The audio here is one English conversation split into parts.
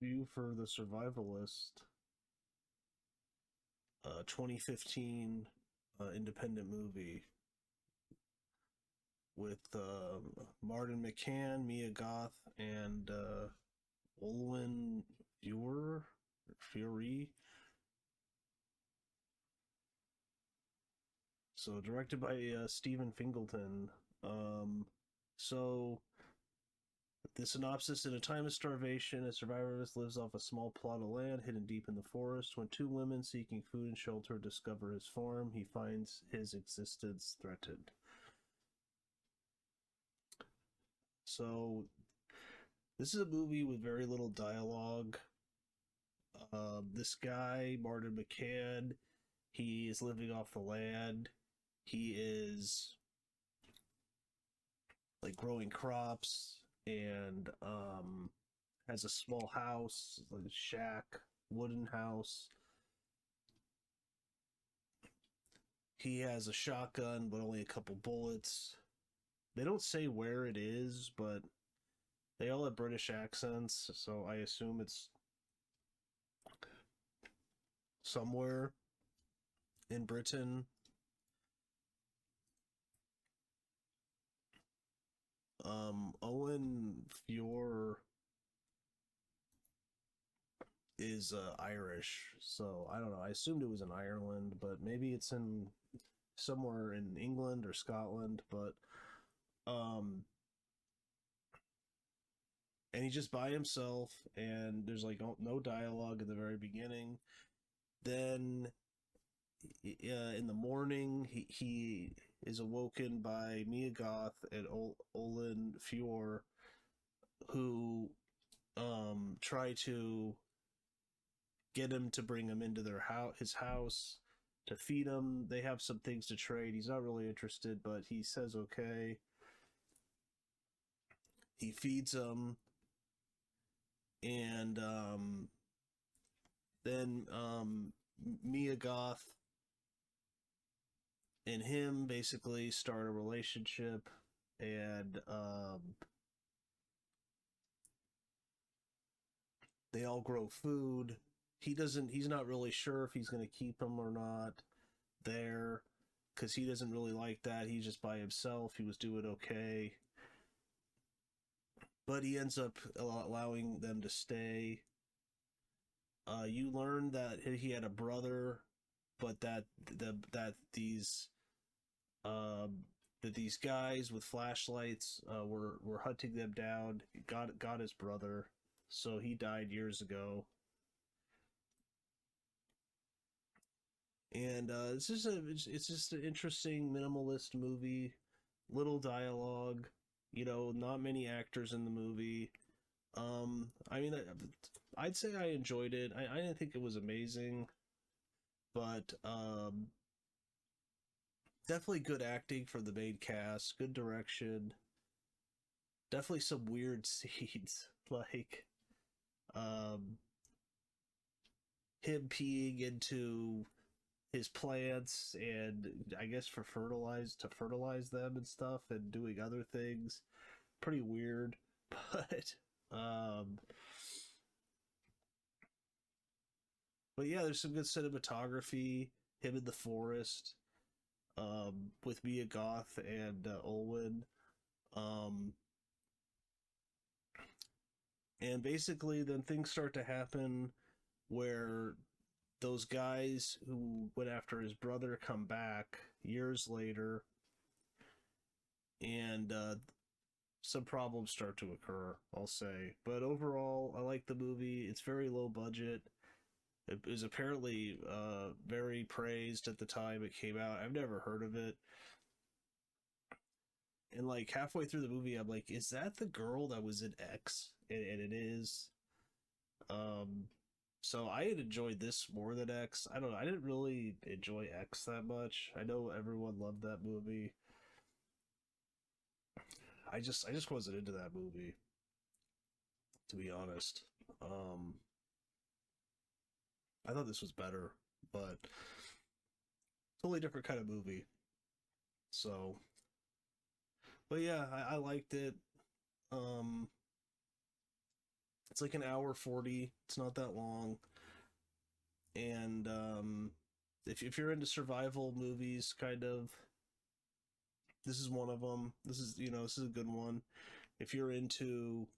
review for the Survivalist, 2015 independent movie with Martin McCann, Mia Goth, and Olwen Fouéré. So directed by Stephen Fingleton. So the synopsis: in a time of starvation, a survivalist lives off a small plot of land hidden deep in the forest. When two women seeking food and shelter discover his farm, he finds his existence threatened. So this is a movie with very little dialogue. This guy, Martin McCann, he is living off the land. He is like growing crops and has a small house, like a shack, wooden house. He has a shotgun, but only a couple bullets. They don't say where it is, but they all have British accents, so I assume it's somewhere in Britain. Olwen Fouéré is Irish, so I don't know. I assumed it was in Ireland, but maybe it's in somewhere in England or Scotland. But um, and he's just by himself, and there's like no dialogue at the very beginning. Then in the morning, he is awoken by Mia Goth and Olwen Fouéré, who try to get him to bring him into his house to feed him. They have some things to trade. He's not really interested, but he says okay. He feeds him, and then Mia Goth and him basically start a relationship, and they all grow food. He's not really sure if he's going to keep him or not there, because he doesn't really like that. He's just by himself. He was doing okay, but he ends up allowing them to stay. You learn that he had a brother, but that these guys with flashlights were hunting them down. Got his brother, so he died years ago. And it's just an interesting minimalist movie, little dialogue, not many actors in the movie. I mean, I'd say I enjoyed it. I didn't think it was amazing, but definitely good acting for the main cast, good direction, definitely some weird scenes like um, him peeing into his plants, and I guess for fertilize them and stuff, and doing other things. Pretty weird, but um but yeah, there's some good cinematography. Him in the forest, with Mia Goth and Olwen. Um and basically then things start to happen where those guys who went after his brother come back years later, and some problems start to occur, I'll say. But overall, I like the movie. It's very low budget. It was apparently very praised at the time it came out. I've never heard of it. And like halfway through the movie, I'm like, is that the girl that was in X? And it is. Um, so I had enjoyed this more than X. I don't know. I didn't really enjoy X that much. I know everyone loved that movie. I just wasn't into that movie, to be honest. Um, I thought this was better, but totally different kind of movie. So, but yeah, I liked it. Um, It's like an hour 40. It's not that long. And if you're into survival movies, kind of, this is one of them. This is a good one. If you're into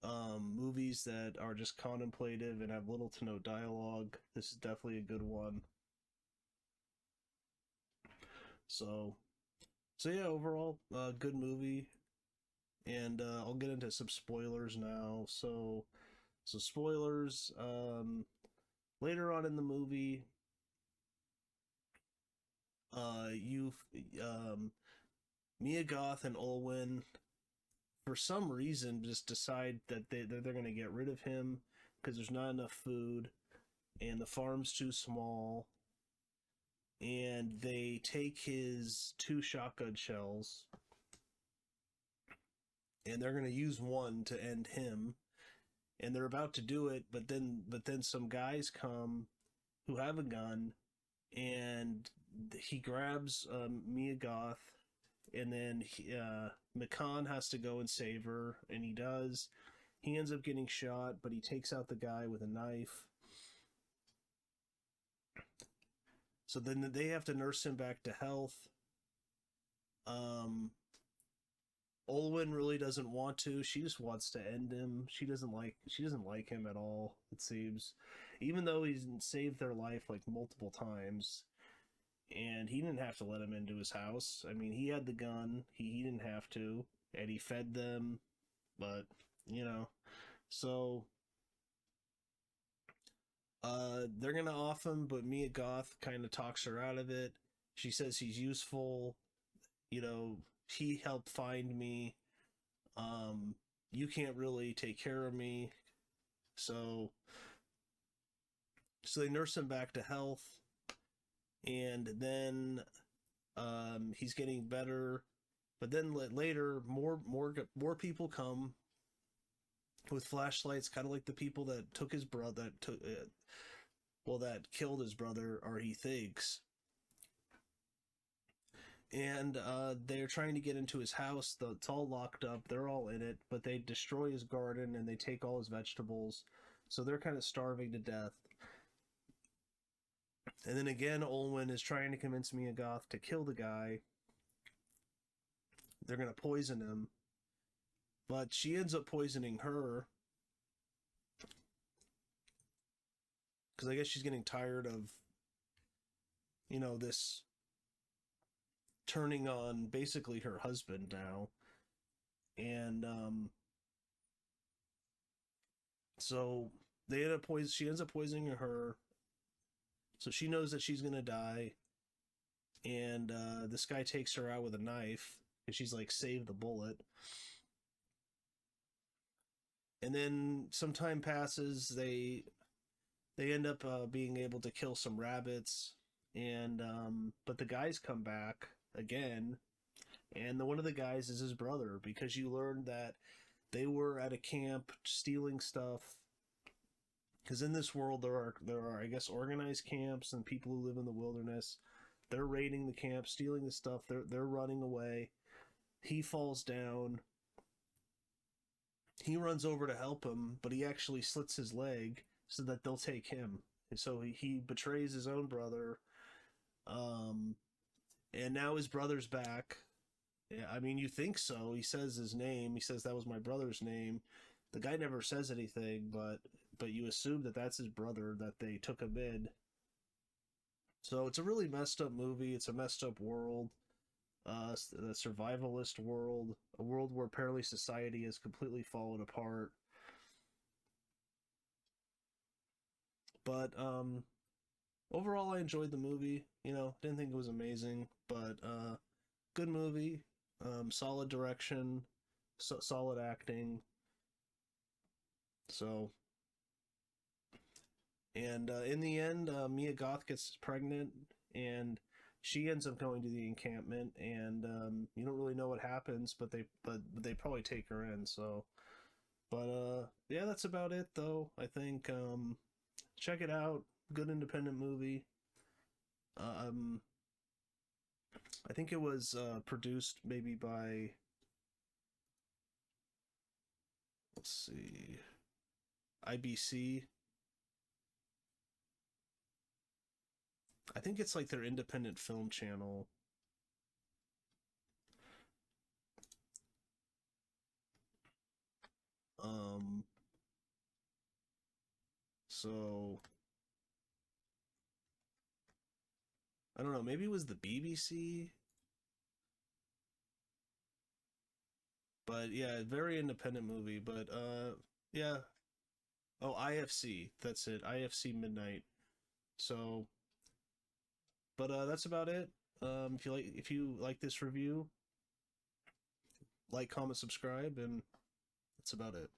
movies that are just contemplative and have little to no dialogue, this is definitely a good one. So, so yeah, overall, good movie. And I'll get into some spoilers now. So spoilers. Later on in the movie, you Mia Goth and Olwen, for some reason, just decide that they're going to get rid of him because there's not enough food and the farm's too small. And they take his 2 shotgun shells and they're going to use one to end him. And they're about to do it, but then some guys come who have a gun, and he grabs Mia Goth, and then McCann has to go and save her, and he does. He ends up getting shot, but he takes out the guy with a knife. So then they have to nurse him back to health. Olwen really doesn't want to. She just wants to end him. She doesn't like him at all, it seems. Even though he's saved their life like multiple times. And he didn't have to let him into his house. I mean, he had the gun. He didn't have to. And he fed them. But, you know. So they're gonna off him, but Mia Goth kind of talks her out of it. She says he's useful. You know, he helped find me. You can't really take care of me. So they nurse him back to health, and then he's getting better. But then later, more people come with flashlights, kind of like the people that took his brother, that killed his brother, or he thinks. And they're trying to get into his house. It's all locked up. They're all in it, but they destroy his garden and they take all his vegetables. So they're kind of starving to death. And then again, Olwen is trying to convince Mia Goth to kill the guy. They're going to poison him. But she ends up poisoning her. Because I guess she's getting tired of, this turning on basically her husband now. And so she ends up poisoning her. So she knows that she's gonna die. And this guy takes her out with a knife, and she's like, save the bullet. And then some time passes. They end up being able to kill some rabbits, and but the guys come back again, and one of the guys is his brother, because you learn that they were at a camp stealing stuff. Because in this world there are I guess organized camps and people who live in the wilderness. They're raiding the camp, stealing the stuff. They're running away. He falls down. He runs over to help him, but he actually slits his leg so that they'll take him. And so he betrays his own brother. And now his brother's back. I mean, you think so. He says his name. He says, that was my brother's name. The guy never says anything, but you assume that that's his brother, that they took him in. So it's a really messed up movie. It's a messed up world. The survivalist world. A world where apparently society has completely fallen apart. But overall, I enjoyed the movie. Didn't think it was amazing, but good movie. Solid direction, solid acting. So, and in the end, Mia Goth gets pregnant, and she ends up going to the encampment, and you don't really know what happens, but they probably take her in. So, but yeah, that's about it, though. I think check it out. Good independent movie. I think it was produced maybe by, let's see, IBC. I think it's like their independent film channel. Um, so I don't know, maybe it was the BBC, but yeah, very independent movie, but yeah. Oh, IFC, that's it. IFC Midnight. So, but that's about it. If you like this review, like, comment, subscribe, and that's about it.